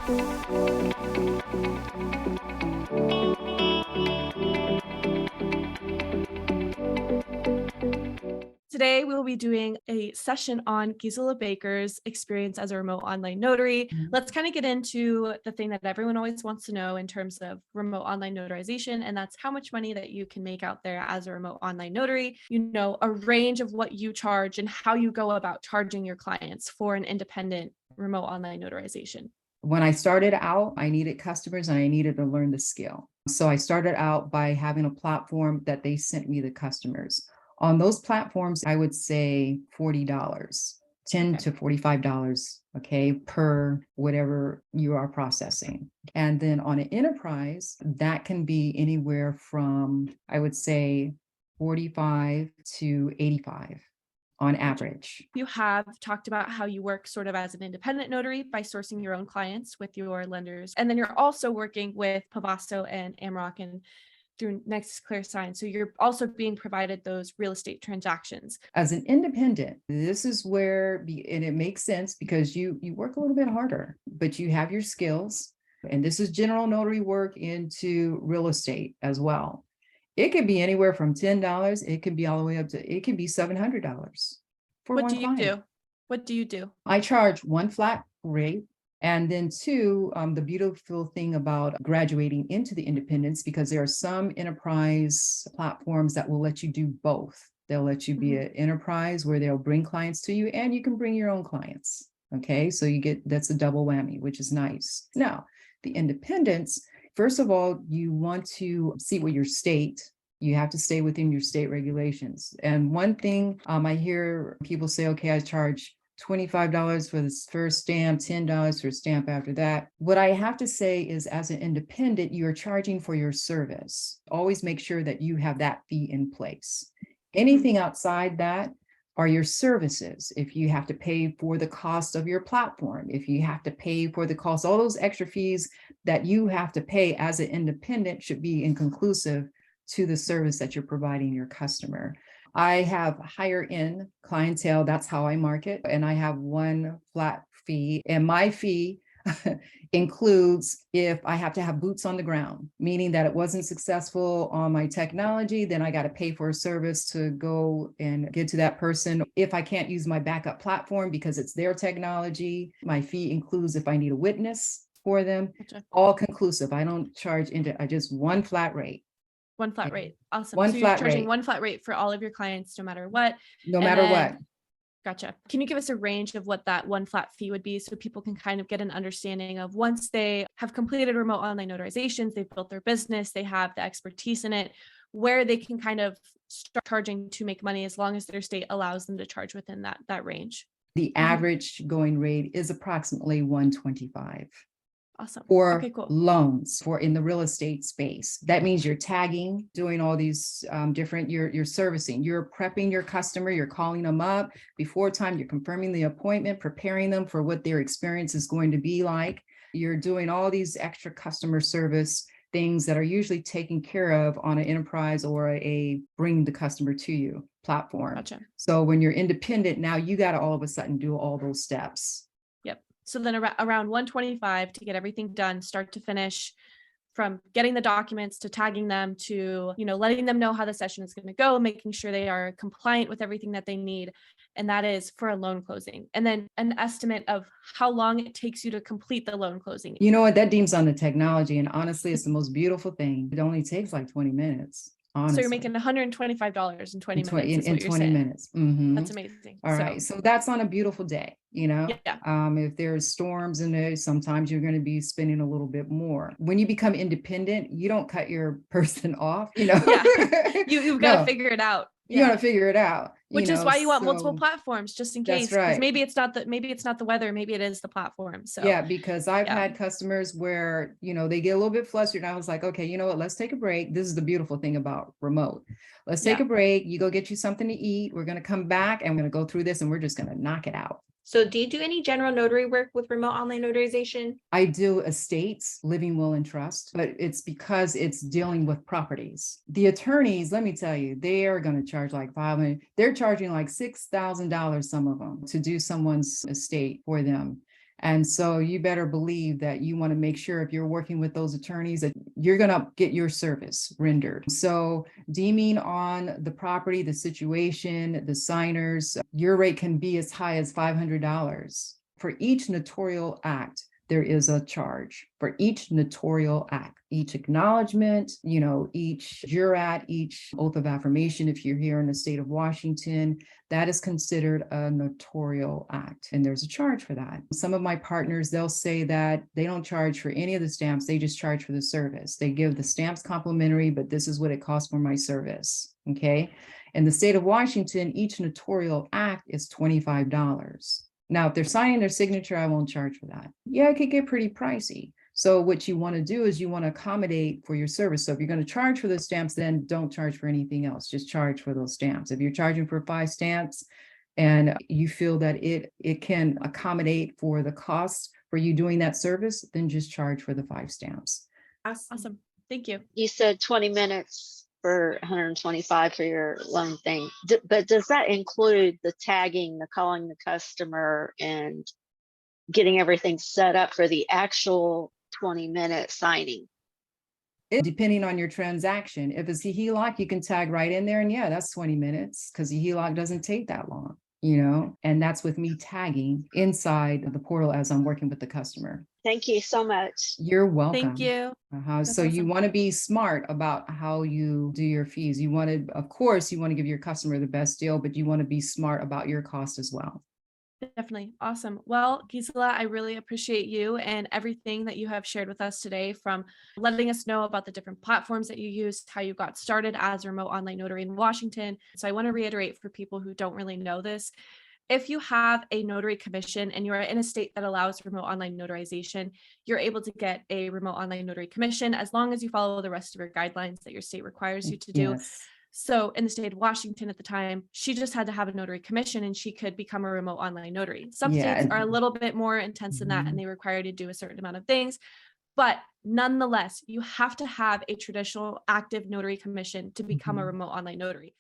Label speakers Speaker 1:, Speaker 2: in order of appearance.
Speaker 1: Today, we will be doing a session on Gisela Baker's experience as a remote online notary. Let's kind of get into the thing that everyone always wants to know in terms of remote online notarization, and that's how much money that you can make out there as a remote online notary. You know, a range of what you charge and how you go about charging your clients for an independent remote online notarization.
Speaker 2: When I started out, I needed customers and I needed to learn the skill. So I started out by having a platform that they sent me the customers. On those platforms, I would say $40, $10 to $45, okay, per whatever you are processing. And then on an enterprise, that can be anywhere from, I would say, 45 to 85. On average.
Speaker 1: You have talked about how you work sort of as an independent notary by sourcing your own clients with your lenders. And then you're also working with Pavasto and Amrock and through Nexus ClearSign. So you're also being provided those real estate transactions.
Speaker 2: As an independent, this is where, and it makes sense because you work a little bit harder, but you have your skills. And this is general notary work into real estate as well. It could be anywhere from $10. It could be all the way up to, it could be $700 for one client.
Speaker 1: What do you do?
Speaker 2: I charge one flat rate. And then two, the beautiful thing about graduating into the independence, because there are some enterprise platforms that will let you do both. They'll let you be an enterprise where they'll bring clients to you and you can bring your own clients. Okay, so you get, that's a double whammy, which is nice. Now, the independence, first of all, you want to see what your state, you have to stay within your state regulations. And one thing I hear people say, okay, I charge $25 for this first stamp, $10 for a stamp after that. What I have to say is, as an independent, you're charging for your service. Always make sure that you have that fee in place. Anything outside that are your services. If you have to pay for the cost of your platform, if you have to pay for the cost, all those extra fees that you have to pay as an independent should be inconclusive to the service that you're providing your customer. I have higher end clientele. That's how I market. And I have one flat fee, and my fee includes if I have to have boots on the ground, meaning that it wasn't successful on my technology, then I got to pay for a service to go and get to that person. If I can't use my backup platform because it's their technology, my fee includes if I need a witness for them.
Speaker 1: Gotcha.
Speaker 2: All conclusive. I don't charge into, I just one flat rate.
Speaker 1: One flat rate. Awesome.
Speaker 2: One
Speaker 1: so
Speaker 2: flat
Speaker 1: you're charging
Speaker 2: rate.
Speaker 1: one flat rate for all of your clients, no matter what.
Speaker 2: No matter what.
Speaker 1: Gotcha. Can you give us a range of what that one flat fee would be so people can kind of get an understanding of, once they have completed remote online notarizations, they've built their business, they have the expertise in it, where they can kind of start charging to make money as long as their state allows them to charge within that range?
Speaker 2: The average going rate is approximately $125.
Speaker 1: Awesome.
Speaker 2: For
Speaker 1: okay, cool.
Speaker 2: loans, for in the real estate space. That means you're tagging, doing all these different, you're servicing, you're prepping your customer, you're calling them up before time, you're confirming the appointment, preparing them for what their experience is going to be like. You're doing all these extra customer service things that are usually taken care of on an enterprise or a bring the customer to you platform.
Speaker 1: Gotcha.
Speaker 2: So when you're independent, now you got to all of a sudden do all those steps.
Speaker 1: So then around 125 to get everything done, start to finish, from getting the documents to tagging them to, letting them know how the session is going to go, making sure they are compliant with everything that they need. And that is for a loan closing. And then an estimate of how long it takes you to complete the loan closing.
Speaker 2: You know what? That deems on the technology. And honestly, it's the most beautiful thing. It only takes like 20 minutes. Honestly.
Speaker 1: So you're making $125 in 20 minutes.
Speaker 2: In 20 minutes. Mm-hmm.
Speaker 1: That's amazing.
Speaker 2: All right. So that's on a beautiful day,
Speaker 1: Yeah.
Speaker 2: If there's storms in there, sometimes you're going to be spending a little bit more. When you become independent, you don't cut your person off,
Speaker 1: Yeah. You've got to figure it out.
Speaker 2: You got to figure it out.
Speaker 1: Which is why you want multiple platforms, just in case.
Speaker 2: That's right.
Speaker 1: Maybe it's not the weather, maybe it is the platform. So
Speaker 2: yeah, because I've had customers where, they get a little bit flustered. And I was like, okay, you know what? Let's take a break. This is the beautiful thing about remote. Let's take a break. You go get you something to eat. We're going to come back and we're going to go through this and we're just going to knock it out.
Speaker 3: So do you do any general notary work with remote online notarization?
Speaker 2: I do estates, living will and trust, but it's because it's dealing with properties. The attorneys, let me tell you, they are going to charge like $500. They're charging like $6,000, some of them, to do someone's estate for them. And so you better believe that you want to make sure if you're working with those attorneys that you're going to get your service rendered. So deeming on the property, the situation, the signers, your rate can be as high as $500. For each notarial act, there is a charge for each notarial act, each acknowledgement, each jurat, each oath of affirmation. If you're here in the state of Washington, that is considered a notarial act, and there's a charge for that. Some of my partners, they'll say that they don't charge for any of the stamps, they just charge for the service. They give the stamps complimentary, but this is what it costs for my service, okay? In the state of Washington, each notarial act is $25. Now, if they're signing their signature, I won't charge for that. Yeah, it could get pretty pricey. So what you want to do is you want to accommodate for your service. So if you're going to charge for those stamps, then don't charge for anything else. Just charge for those stamps. If you're charging for 5 stamps and you feel that it can accommodate for the cost for you doing that service, then just charge for the 5 stamps.
Speaker 1: Awesome. Thank you.
Speaker 4: You said 20 minutes for 125 for your loan thing. But does that include the tagging, the calling the customer, and getting everything set up for the actual 20-minute signing?
Speaker 2: Depending on your transaction. If it's a HELOC, you can tag right in there, and yeah, that's 20 minutes because the HELOC doesn't take that long, and that's with me tagging inside the portal as I'm working with the customer.
Speaker 4: Thank you so much.
Speaker 2: You're welcome.
Speaker 1: Thank you.
Speaker 2: So you want to be smart about how you do your fees. You want to, of course, you want to give your customer the best deal, but you want to be smart about your cost as well.
Speaker 1: Definitely. Awesome. Well, Gisela, I really appreciate you and everything that you have shared with us today, from letting us know about the different platforms that you used, how you got started as a remote online notary in Washington. So I want to reiterate for people who don't really know this, if you have a notary commission and you're in a state that allows remote online notarization, you're able to get a remote online notary commission as long as you follow the rest of your guidelines that your state requires you to do.
Speaker 2: Yes.
Speaker 1: So in the state of Washington at the time, she just had to have a notary commission and she could become a remote online notary. Some states are a little bit more intense than that, and they require you to do a certain amount of things. But nonetheless, you have to have a traditional active notary commission to become a remote online notary.